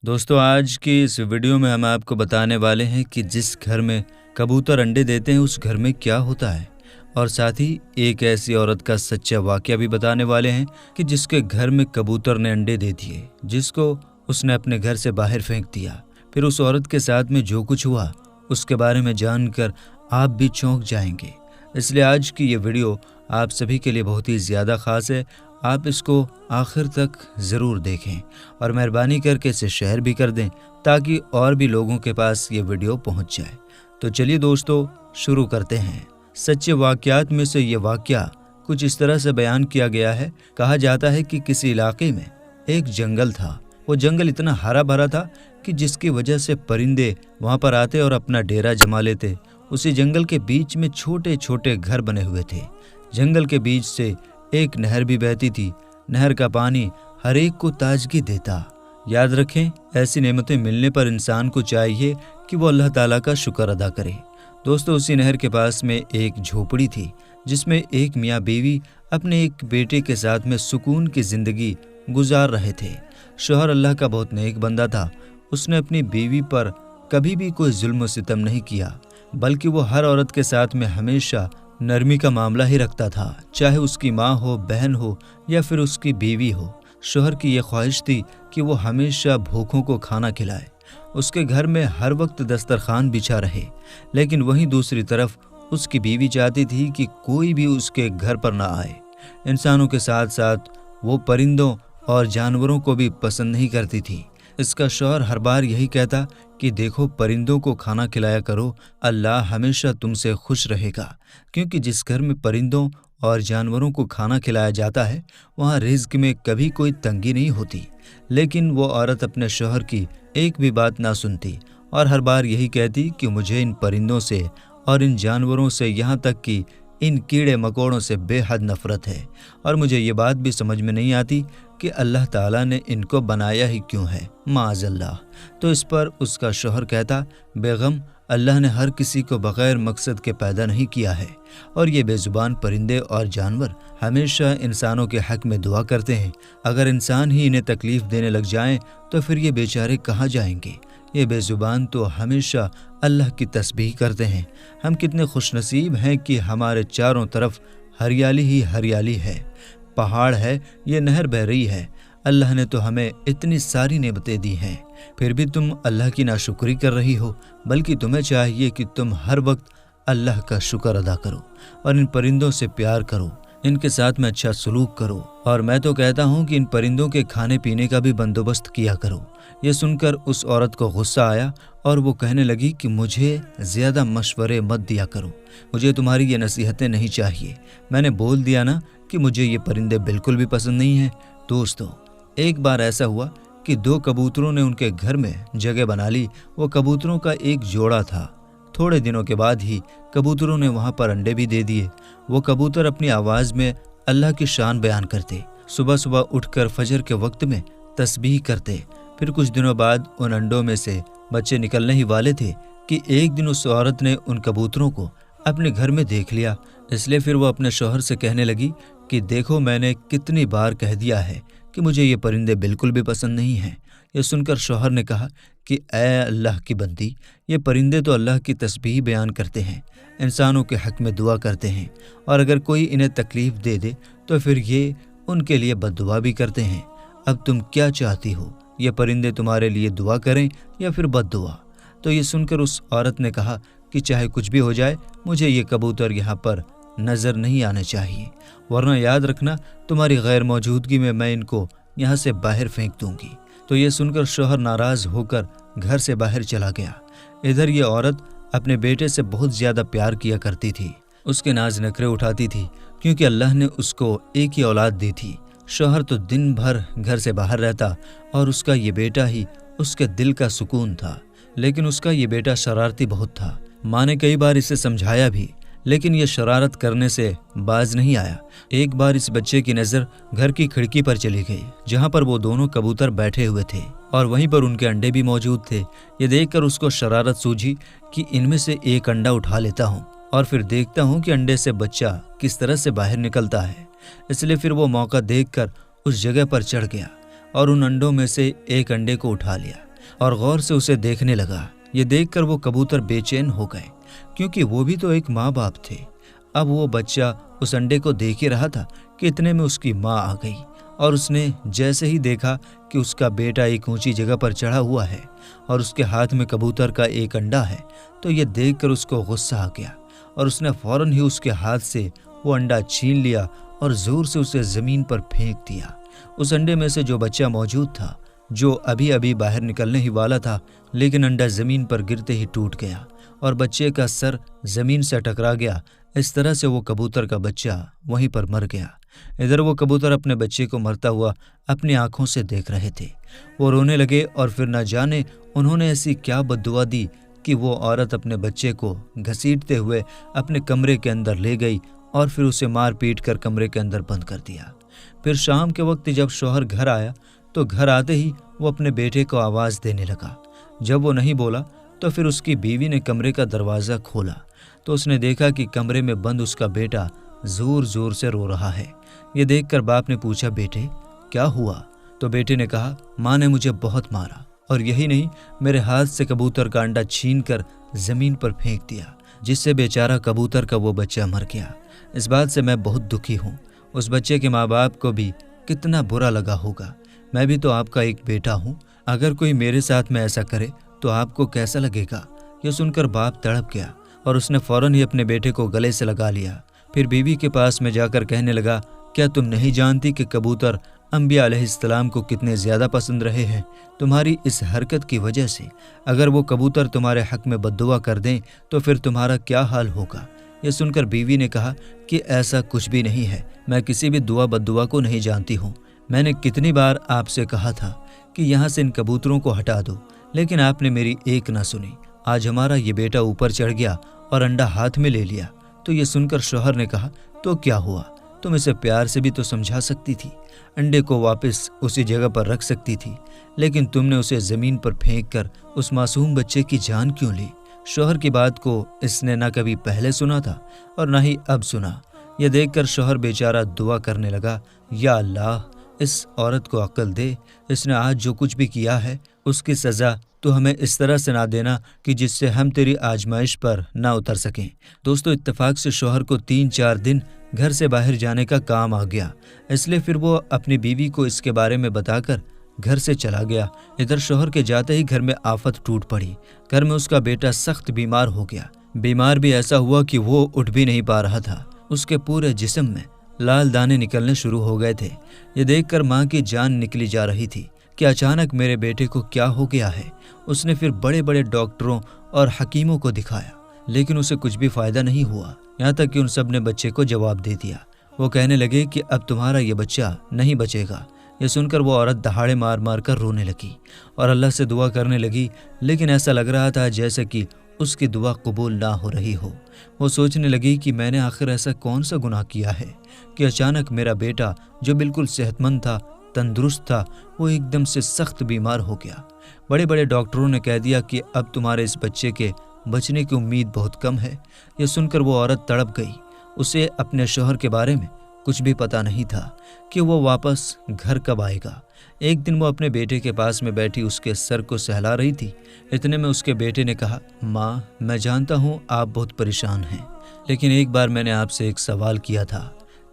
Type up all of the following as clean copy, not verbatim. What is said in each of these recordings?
दोस्तों, आज की इस वीडियो में हम आपको बताने वाले हैं कि जिस घर में कबूतर अंडे देते हैं उस घर में क्या होता है, और साथ ही एक ऐसी औरत का सच्चा वाकया भी बताने वाले हैं कि जिसके घर में कबूतर ने अंडे दे दिए, जिसको उसने अपने घर से बाहर फेंक दिया। फिर उस औरत के साथ में जो कुछ हुआ उसके बारे में जानकर आप भी चौंक जाएंगे। इसलिए आज की ये वीडियो आप सभी के लिए बहुत ही ज़्यादा ख़ास है। आप इसको आखिर तक ज़रूर देखें और मेहरबानी करके इसे शेयर भी कर दें ताकि और भी लोगों के पास ये वीडियो पहुंच जाए। तो चलिए दोस्तों, शुरू करते हैं। सच्चे वाक़यात में से ये वाक़या कुछ इस तरह से बयान किया गया है। कहा जाता है कि किसी इलाके में एक जंगल था। वो जंगल इतना हरा भरा था कि जिसकी वजह से परिंदे वहाँ पर आते और अपना डेरा जमा लेते। उसी जंगल के बीच में छोटे छोटे घर बने हुए थे। जंगल के बीच से एक नहर भी बहती थी। नहर का पानी हर एक को ताजगी देता। याद रखें, ऐसी नेमतें मिलने पर इंसान को चाहिए कि वो अल्लाह ताला का शुक्र अदा करे। दोस्तों, उसी नहर के पास में एक झोपड़ी थी जिसमें एक मियाँ बीवी अपने एक बेटे के साथ में सुकून की जिंदगी गुजार रहे थे। शौहर अल्लाह का बहुत नेक बंदा था। उसने अपनी बीवी पर कभी भी कोई जुल्म सितम नहीं किया, बल्कि वो हर औरत के साथ में हमेशा नरमी का मामला ही रखता था, चाहे उसकी माँ हो, बहन हो या फिर उसकी बीवी हो। शौहर की ये ख्वाहिश थी कि वो हमेशा भूखों को खाना खिलाए, उसके घर में हर वक्त दस्तरखान बिछा रहे। लेकिन वहीं दूसरी तरफ उसकी बीवी चाहती थी कि कोई भी उसके घर पर ना आए। इंसानों के साथ साथ वो परिंदों और जानवरों को भी पसंद नहीं करती थी। इसका शौहर हर बार यही कहता कि देखो, परिंदों को खाना खिलाया करो, अल्लाह हमेशा तुमसे खुश रहेगा। क्योंकि जिस घर में परिंदों और जानवरों को खाना खिलाया जाता है वहाँ रिज्क में कभी कोई तंगी नहीं होती। लेकिन वो औरत अपने शौहर की एक भी बात ना सुनती और हर बार यही कहती कि मुझे इन परिंदों से और इन जानवरों से, यहाँ तक कि इन कीड़े मकोड़ों से बेहद नफरत है, और मुझे ये बात भी समझ में नहीं आती कि अल्लाह ताला ने इनको बनाया ही क्यों है, माअज़ल्लाह। तो इस पर उसका शौहर कहता, बेगम, अल्लाह ने हर किसी को बग़ैर मकसद के पैदा नहीं किया है, और ये बेज़ुबान परिंदे और जानवर हमेशा इंसानों के हक़ में दुआ करते हैं। अगर इंसान ही इन्हें तकलीफ़ देने लग जाएं तो फिर ये बेचारे कहाँ जाएंगे। ये बेज़ुबान तो हमेशा अल्लाह की तस्बीह करते हैं। हम कितने खुशनसीब हैं कि हमारे चारों तरफ हरियाली ही हरियाली है, पहाड़ है, ये नहर बह रही है। अल्लाह ने तो हमें इतनी सारी नेमतें दी हैं, फिर भी तुम अल्लाह की नाशुक्री कर रही हो। बल्कि तुम्हें चाहिए कि तुम हर वक्त अल्लाह का शुक्र अदा करो और इन परिंदों से प्यार करो, इनके साथ में अच्छा सलूक करो, और मैं तो कहता हूँ कि इन परिंदों के खाने पीने का भी बंदोबस्त किया करो। ये सुनकर उस औरत को गुस्सा आया और वो कहने लगी कि मुझे ज़्यादा मशवरे मत दिया करो, मुझे तुम्हारी ये नसीहतें नहीं चाहिए। मैंने बोल दिया ना कि मुझे ये परिंदे बिल्कुल भी पसंद नहीं हैं। दोस्तों, एक बार ऐसा हुआ कि दो कबूतरों ने उनके घर में जगह बना ली। वो कबूतरों का एक जोड़ा था। थोड़े दिनों के बाद ही कबूतरों ने वहाँ पर अंडे भी दे दिए। वो कबूतर अपनी आवाज़ में अल्लाह की शान बयान करते, सुबह सुबह उठकर फजर के वक्त में तस्बीह करते। फिर कुछ दिनों बाद उन अंडों में से बच्चे निकलने ही वाले थे कि एक दिन उस औरत ने उन कबूतरों को अपने घर में देख लिया। इसलिए फिर वो अपने शौहर से कहने लगी कि देखो, मैंने कितनी बार कह दिया है कि मुझे ये परिंदे बिल्कुल भी पसंद नहीं हैं। ये सुनकर शौहर ने कहा कि ऐ अल्लाह की बंदी, ये परिंदे तो अल्लाह की तस्बीह बयान करते हैं, इंसानों के हक़ में दुआ करते हैं, और अगर कोई इन्हें तकलीफ़ दे दे तो फिर ये उनके लिए बद्दुआ भी करते हैं। अब तुम क्या चाहती हो, ये परिंदे तुम्हारे लिए दुआ करें या फिर बद्दुआ? तो ये सुनकर उस औरत ने कहा कि चाहे कुछ भी हो जाए, मुझे ये कबूतर यहाँ पर नज़र नहीं आने चाहिए, वरना याद रखना तुम्हारी गैर मौजूदगी में मैं इनको यहाँ से बाहर फेंक दूंगी। तो ये सुनकर शौहर नाराज़ होकर घर से बाहर चला गया। इधर ये औरत अपने बेटे से बहुत ज़्यादा प्यार किया करती थी, उसके नाज नखरे उठाती थी, क्योंकि अल्लाह ने उसको एक ही औलाद दी थी। शौहर तो दिन भर घर से बाहर रहता और उसका ये बेटा ही उसके दिल का सुकून था। लेकिन उसका ये बेटा शरारती बहुत था। माँ ने कई बार इसे समझाया भी, लेकिन ये शरारत करने से बाज नहीं आया। एक बार इस बच्चे की नज़र घर की खिड़की पर चली गई, जहाँ पर वो दोनों कबूतर बैठे हुए थे और वहीं पर उनके अंडे भी मौजूद थे। ये देखकर उसको शरारत सूझी कि इनमें से एक अंडा उठा लेता हूँ और फिर देखता हूँ कि अंडे से बच्चा किस तरह से बाहर निकलता है। इसलिए फिर वो मौका देखकर उस जगह पर चढ़ गया और उन अंडों में से एक अंडे को उठा लिया। और गौर से उसे देखने लगा। ये देखकर वो कबूतर बेचैन हो गए, क्योंकि वो भी तो एक माँ बाप थे। अब वो बच्चा उस अंडे को देख ही रहा था कि इतने में उसकी माँ आ गई, और उसने जैसे ही देखा कि उसका बेटा एक ऊंची जगह पर चढ़ा हुआ है और उसके हाथ में कबूतर का एक अंडा है, तो ये देखकर उसको गुस्सा आ गया और उसने फौरन ही उसके हाथ से वो अंडा छीन लिया और जोर से उसे जमीन पर फेंक दिया। उस अंडे में से जो बच्चा मौजूद था, जो अभी अभी बाहर निकलने ही वाला था, लेकिन अंडा जमीन पर गिरते ही टूट गया और बच्चे का सर जमीन से टकरा गया। इस तरह से वो कबूतर का बच्चा वहीं पर मर गया। इधर वो कबूतर अपने बच्चे को मरता हुआ अपनी आंखों से देख रहे थे। वो रोने लगे और फिर न जाने उन्होंने ऐसी क्या बद्दुआ दी कि वो औरत अपने बच्चे को घसीटते हुए अपने कमरे के अंदर ले गई और फिर उसे मार पीट कर कमरे के अंदर बंद कर दिया। फिर शाम के वक्त जब शौहर घर आया तो घर आते ही वो अपने बेटे को आवाज़ देने लगा। जब वो नहीं बोला तो फिर उसकी बीवी ने कमरे का दरवाज़ा खोला तो उसने देखा कि कमरे में बंद उसका बेटा जोर जोर से रो रहा है। ये देखकर बाप ने पूछा, बेटे क्या हुआ? तो बेटे ने कहा, माँ ने मुझे बहुत मारा और यही नहीं, मेरे हाथ से कबूतर का अंडा छीन कर जमीन पर फेंक दिया, जिससे बेचारा कबूतर का वो बच्चा मर गया। इस बात से मैं बहुत दुखी हूँ। उस बच्चे के माँ बाप को भी कितना बुरा लगा होगा। मैं भी तो आपका एक बेटा हूँ। अगर कोई मेरे साथ में ऐसा करे तो आपको कैसा लगेगा? यह सुनकर बाप तड़प गया और उसने फौरन ही अपने बेटे को गले से लगा लिया। फिर बीवी के पास में जाकर कहने लगा, क्या तुम नहीं जानती कि कबूतर अंबिया अलैहिस्सलाम को कितने ज़्यादा पसंद रहे हैं? तुम्हारी इस हरकत की वजह से अगर वो कबूतर तुम्हारे हक में बद्दुआ कर दें तो फिर तुम्हारा क्या हाल होगा? यह सुनकर बीवी ने कहा कि ऐसा कुछ भी नहीं है, मैं किसी भी दुआ बद्दुआ को नहीं जानती हूँ। मैंने कितनी बार आपसे कहा था कि यहाँ से इन कबूतरों को हटा दो, लेकिन आपने मेरी एक ना सुनी। आज हमारा ये बेटा ऊपर चढ़ गया और अंडा हाथ में ले लिया। तो ये सुनकर शौहर ने कहा, तो क्या हुआ? तुम इसे प्यार से भी तो समझा सकती थी, अंडे को वापस उसी जगह पर रख सकती थी, लेकिन तुमने उसे जमीन पर फेंक कर उस मासूम बच्चे की जान क्यों ली? शौहर की बात को इसने ना कभी पहले सुना था और ना ही अब सुना। यह देखकर शौहर बेचारा दुआ करने लगा, या अल्लाह, इस औरत को अक्ल दे। इसने आज जो कुछ भी किया है उसकी सज़ा तो हमें इस तरह से ना देना कि जिससे हम तेरी आजमाइश पर ना उतर सकें। दोस्तों, इत्तेफाक से शौहर को 3-4 दिन घर से बाहर जाने का काम आ गया, इसलिए फिर वो अपनी बीवी को इसके बारे में बताकर घर से चला गया। इधर शौहर के जाते ही घर में आफत टूट पड़ी। घर में उसका बेटा सख्त बीमार हो गया। बीमार भी ऐसा हुआ कि वो उठ भी नहीं पा रहा था। उसके पूरे जिस्म में लाल दाने निकलने शुरू हो गए थे। ये देखकर माँ की जान निकली जा रही थी कि अचानक मेरे बेटे को क्या हो गया है। उसने फिर बड़े बड़े डॉक्टरों और हकीमों को दिखाया, लेकिन उसे कुछ भी फायदा नहीं हुआ। यहाँ तक कि उन सब ने बच्चे को जवाब दे दिया। वो कहने लगे कि अब तुम्हारा ये बच्चा नहीं बचेगा। ये सुनकर वो औरत दहाड़े मार मार कर रोने लगी और अल्लाह से दुआ करने लगी, लेकिन ऐसा लग रहा था जैसे कि उसकी दुआ कबूल ना हो रही हो। वो सोचने लगी कि मैंने आखिर ऐसा कौन सा गुनाह किया है कि अचानक मेरा बेटा जो बिल्कुल सेहतमंद था, तंदुरुस्त था, वो एकदम से सख्त बीमार हो गया। बड़े बड़े डॉक्टरों ने कह दिया कि अब तुम्हारे इस बच्चे के बचने की उम्मीद बहुत कम है। यह सुनकर वो औरत तड़प गई। उसे अपने शौहर के बारे में कुछ भी पता नहीं था कि वो वापस घर कब आएगा। एक दिन वो अपने बेटे के पास में बैठी उसके सर को सहला रही थी। इतने में उसके बेटे ने कहा, माँ, मैं जानता हूँ आप बहुत परेशान हैं, लेकिन एक बार मैंने आपसे एक सवाल किया था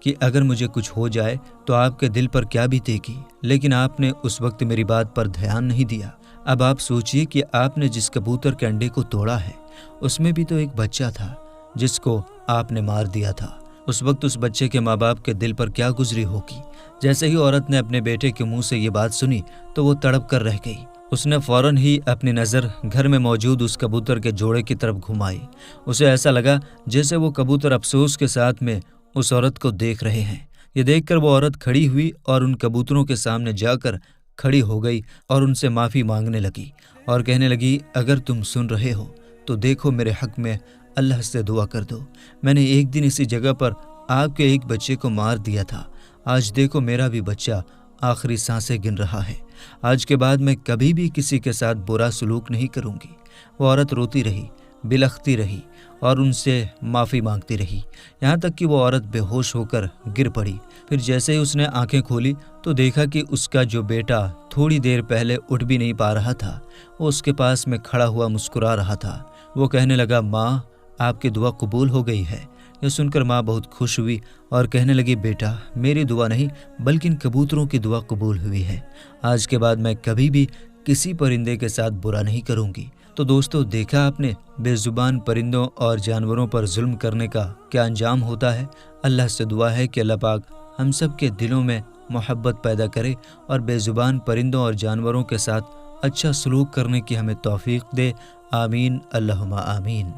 कि अगर मुझे कुछ हो जाए तो आपके दिल पर क्या बीतेगी, लेकिन आपने उस वक्त मेरी बात पर ध्यान नहीं दिया। अब आप सोचिए कि आपने जिस कबूतर के अंडे को तोड़ा है उसमें भी तो एक बच्चा था जिसको आपने मार दिया था। उस वक्त उस बच्चे के माँ बाप के दिल पर क्या गुजरी होगी। जैसे ही औरत ने अपने बेटे के मुंह से ये बात सुनी तो वो तड़प कर रह गई। उसने फौरन ही अपनी नज़र घर में मौजूद उस कबूतर के जोड़े की तरफ घुमाई। उसे ऐसा लगा जैसे वो कबूतर अफसोस के साथ में उस औरत को देख रहे हैं। ये देखकर वो औरत खड़ी हुई और उन कबूतरों के सामने जाकर खड़ी हो गई और उनसे माफ़ी मांगने लगी और कहने लगी, अगर तुम सुन रहे हो तो देखो, मेरे हक में अल्लाह से दुआ कर दो। मैंने एक दिन इसी जगह पर आपके एक बच्चे को मार दिया था। आज देखो, मेरा भी बच्चा आखिरी सांसें गिन रहा है। आज के बाद मैं कभी भी किसी के साथ बुरा सलूक नहीं करूंगी। वो औरत रोती रही। بلختی رہی اور ان سے معافی مانگتی رہی، یہاں تک کہ وہ عورت بے ہوش ہو کر گر پڑی۔ پھر جیسے ہی اس نے آنکھیں کھولی تو دیکھا کہ اس کا جو بیٹا تھوڑی دیر پہلے اٹھ بھی نہیں پا رہا تھا، وہ اس کے پاس میں کھڑا ہوا مسکرا رہا تھا۔ وہ کہنے لگا، ماں آپ کی دعا قبول ہو گئی ہے۔ یہ سن کر ماں بہت خوش ہوئی اور کہنے لگی، بیٹا میری دعا نہیں بلکہ ان کبوتروں کی دعا قبول ہوئی ہے، آج کے بعد میں کبھی بھی کسی پرندے کے ساتھ برا نہیں کروں گی۔ تو دوستو، دیکھا آپ نے بے زبان پرندوں اور جانوروں پر ظلم کرنے کا کیا انجام ہوتا ہے۔ اللہ سے دعا ہے کہ اللہ پاک ہم سب کے دلوں میں محبت پیدا کرے اور بے زبان پرندوں اور جانوروں کے ساتھ اچھا سلوک کرنے کی ہمیں توفیق دے۔ آمین اللہم آمین۔